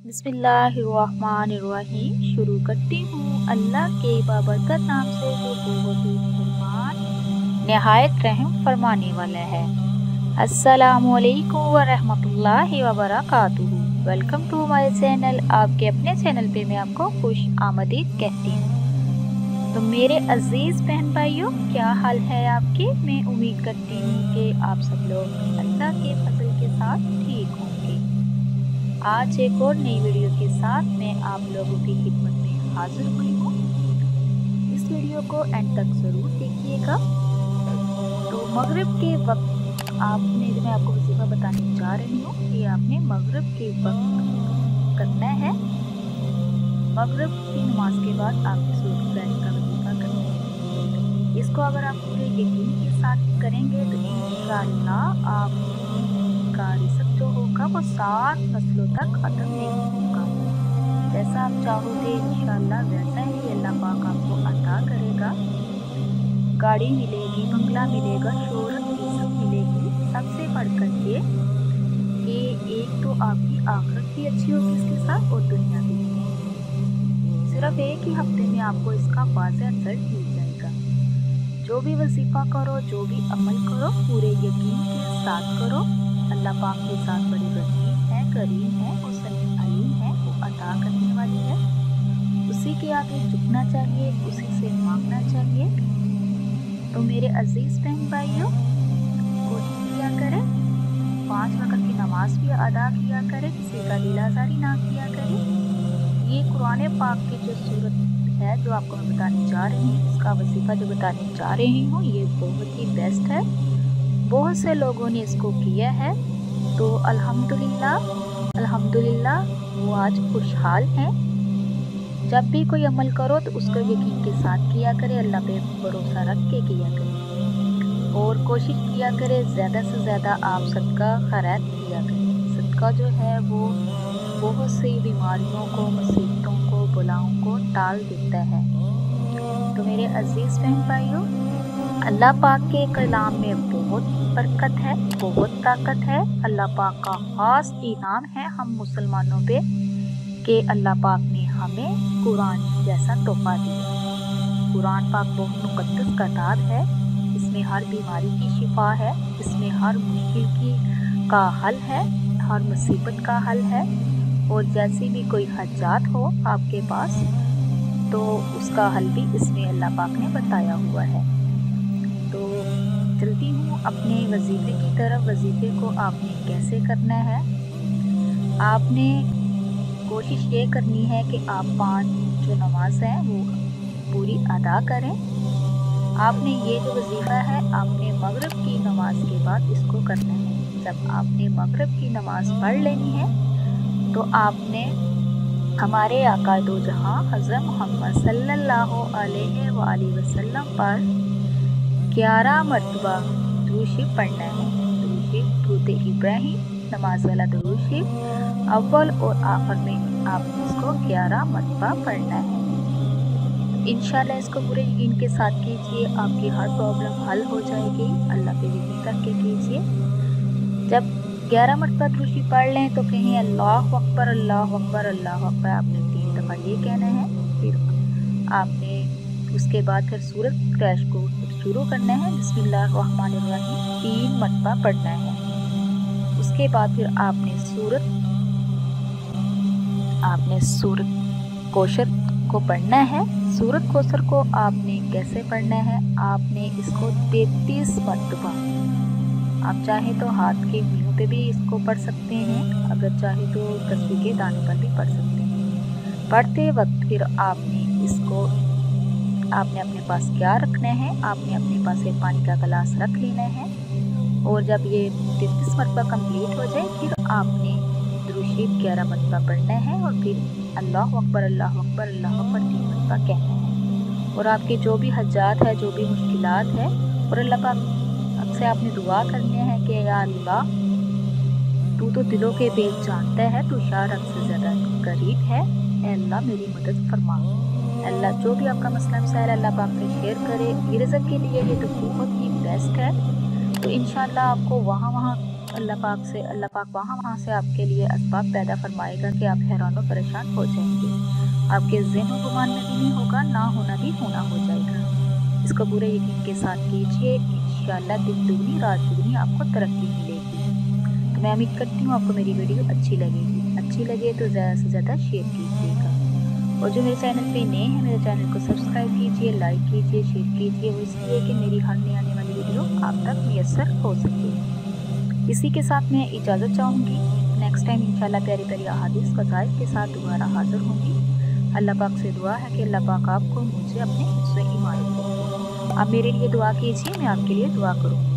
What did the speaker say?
बिस्मिल्लाहिर्रहमानिर्रहीम। शुरू करती हूँ अल्लाह के बाबरकत नाम से जो बहुत ही मेहरबान नहायत रहम फरमाने वाला है। अस्सलामुअलैकुम वरहमतुल्लाहि वबरकातुहू। Welcome to my channel. आपके अपने चैनल पे मैं आपको खुश आमदीद कहती हूँ। तो मेरे अजीज बहन भाइयों, क्या हाल है आपके? मैं उम्मीद करती हूँ कि आप सब लोग अल्लाह के फजल के साथ ठीक होंगे। आज एक और नई वीडियो के साथ मैं आप लोगों की खिदमत में हाजिर हुई हूँ। इस वीडियो को एंड तक ज़रूर देखिएगा। तो मगरिब के वक्त मैं आपको वजीफा बताने जा रही हूँ कि आपने मगरिब के वक्त करना है। मगरिब की नमाज के बाद आपने सूरत फैज का वजीफा करना है। इसको अगर आप पूरे यकीन के साथ करेंगे तो इंशाअल्लाह आपका रिज़्क जो होगा वो 7 नस्लों तक ख़त्म नहीं होगा। जैसा आप चाहोगे इंशाअल्लाह वैसा ही अल्लाह पाक आपको अता करेगा। गाड़ी मिलेगी, बंगला मिलेगा, शोहरत इज़्ज़त मिलेगी। सबसे बढ़कर ये कि एक तो आपकी आखिरत भी अच्छी होगी इसके साथ और दुनिया भी। सिर्फ एक ही हफ्ते में आपको इसका वाज़ेह रिज़ल्ट मिल जाएगा। जो भी वजीफ़ा करो, जो भी अमल करो, पूरे यकीन के साथ करो। अल्लाह पाक के साथ बड़ी रहीम है, करीम है और समीअ अलीम है, वो अता करने वाली है। उसी के आगे झुकना चाहिए, उसी से मांगना चाहिए। तो मेरे अजीज़ बहन भाइयों, कोशिश किया करें, 5 वक़्त की नमाज भी अदा किया करें, किसी का दिल आज़ारी ना किया करें। ये कुरान पाक की जो सूरत है जो आपको मैं बताने जा रही हूँ, इसका वजीफ़ा जो बताने जा रही हूँ, ये बहुत ही बेस्ट है। बहुत से लोगों ने इसको किया है तो अल्हम्दुलिल्लाह वो आज खुशहाल हैं। जब भी कोई अमल करो तो उसको यकीन के साथ किया करे, अल्लाह पे भरोसा रख के किया करे और कोशिश किया करे ज़्यादा से ज़्यादा आप सदका खैरात किया करें। सदका जो है वो बहुत सी बीमारियों को, मुसीबतों को, बलाओं को टाल देता है। तो मेरे अजीज़ बहन भाइयों, अल्लाह पाक के कलाम में बहुत बरकत है, बहुत ताकत है। अल्लाह पाक का ख़ास इनाम है हम मुसलमानों पे कि अल्लाह पाक ने हमें कुरान जैसा तोहफ़ा दिया। कुरान पाक बहुत मुक़द्दस किताब है। इसमें हर बीमारी की शिफा है, इसमें हर मुश्किल का हल है, हर मुसीबत का हल है। और जैसी भी कोई हजात हो आपके पास तो उसका हल भी इसमें अल्लाह पाक ने बताया हुआ है। तो चलती हूँ अपने वजीफ़े की तरफ। वजीफ़े को आपने कैसे करना है? आपने कोशिश ये करनी है कि आप 5 जो नमाज हैं वो पूरी अदा करें। आपने ये जो वजीफ़ा है आपने मगरिब की नमाज के बाद इसको करना है। जब आपने मगरिब की नमाज पढ़ लेनी है तो आपने हमारे आका दो जहां हज़रत मोहम्मद सल्लल्लाहु अलैहि वसल्लम पर 11 मरतबा दुरूद शरीफ पढ़ना है। दुरूद शरीफ दुरूद इब्राहिम, नमाज वाला दुरूद शरीफ अव्वल और आखिर में आपने इसको 11 मरतबा पढ़ना है। इंशाल्लाह इसको पूरे यकीन के साथ कीजिए, आपकी हर प्रॉब्लम हल हो जाएगी। अल्लाह पे यकीन करके कीजिए। जब 11 मरतबा दुरूद शरीफ पढ़ लें तो कहें अल्लाहु अकबर, अल्लाहु अकबर, अल्लाहु अकबर। आपने 3 दफ़ा ये कहना है। फिर आपने उसके बाद फिर सूरत क्रैश को शुरू करना है। बिस्मिल्लाहिर्रहमानिर्रहीम 3 मरतबा पढ़ना है। उसके बाद फिर आपने सूरत कौसर को पढ़ना है। सूरत कौसर को आपने कैसे पढ़ना है? आपने इसको 33 मरतबा, आप चाहे तो हाथ के उंगलियों पे भी इसको पढ़ सकते हैं, अगर चाहे तो तस्बीह के दाने पर भी पढ़ सकते हैं। पढ़ते वक्त फिर आपने अपने पास क्या रखना है? आपने अपने पास एक पानी का गिलास रख लेना है और जब ये 33 मरतबा कंप्लीट हो जाए फिर आपने दुरूद शरीफ 11 मरतबा पढ़ना है और फिर अल्लाहु अकबर, अल्लाहु अकबर, अल्लाहु अकबर 3 मरतबा कहना है। और आपके जो भी हजात है, जो भी मुश्किलात है, और अल्लाह पाक से आपने दुआ करनी है कि या अल्लाह तू तो दिलों के भेद जानता है, तू शाह से ज़्यादा करीब है। अल्लाह मेरी मदद फरमा। अल्लाह जो भी आपका मसला मसाइल अल्लाह पाक से शेयर करे। रिज़्क के लिए ये तो बहुत ही बेस्ट है। तो इंशाल्लाह आपको वहाँ अल्लाह पाक वहाँ से आपके लिए असबाब पैदा फरमाएगा कि आप हैरान और परेशान हो जाएंगे। आपके ज़हन गुमान में भी नहीं होगा, ना होना भी होना हो जाएगा। इसको पूरे यकीन के साथ कीजिए, इंशाअल्लाह दिन दुगनी रात दुगनी आपको तरक्की मिलेगी। तो मैं उम्मीद करती हूँ आपको मेरी वीडियो अच्छी लगेगी। अच्छी लगे तो ज़्यादा से ज़्यादा शेयर कीजिएगा, और जो मेरे चैनल पे नए हैं मेरे चैनल को सब्सक्राइब कीजिए, लाइक कीजिए, शेयर कीजिए, वो इसलिए कि मेरी हर नई आने वाली वीडियो आप तक मुयस्सर हो सके। इसी के साथ मैं इजाज़त चाहूँगी। नेक्स्ट टाइम इंशाल्लाह प्यारी प्यारी अहादीस फ़ज़ाइल के साथ दोबारा हाज़िर होंगी। अल्लाह पाक से दुआ है कि अल्लाह पाक आपको मुझे अपने हिफ्ज़-ए-ईमान रखे। आप मेरे लिए दुआ कीजिए, मैं आपके लिए दुआ करूँगी।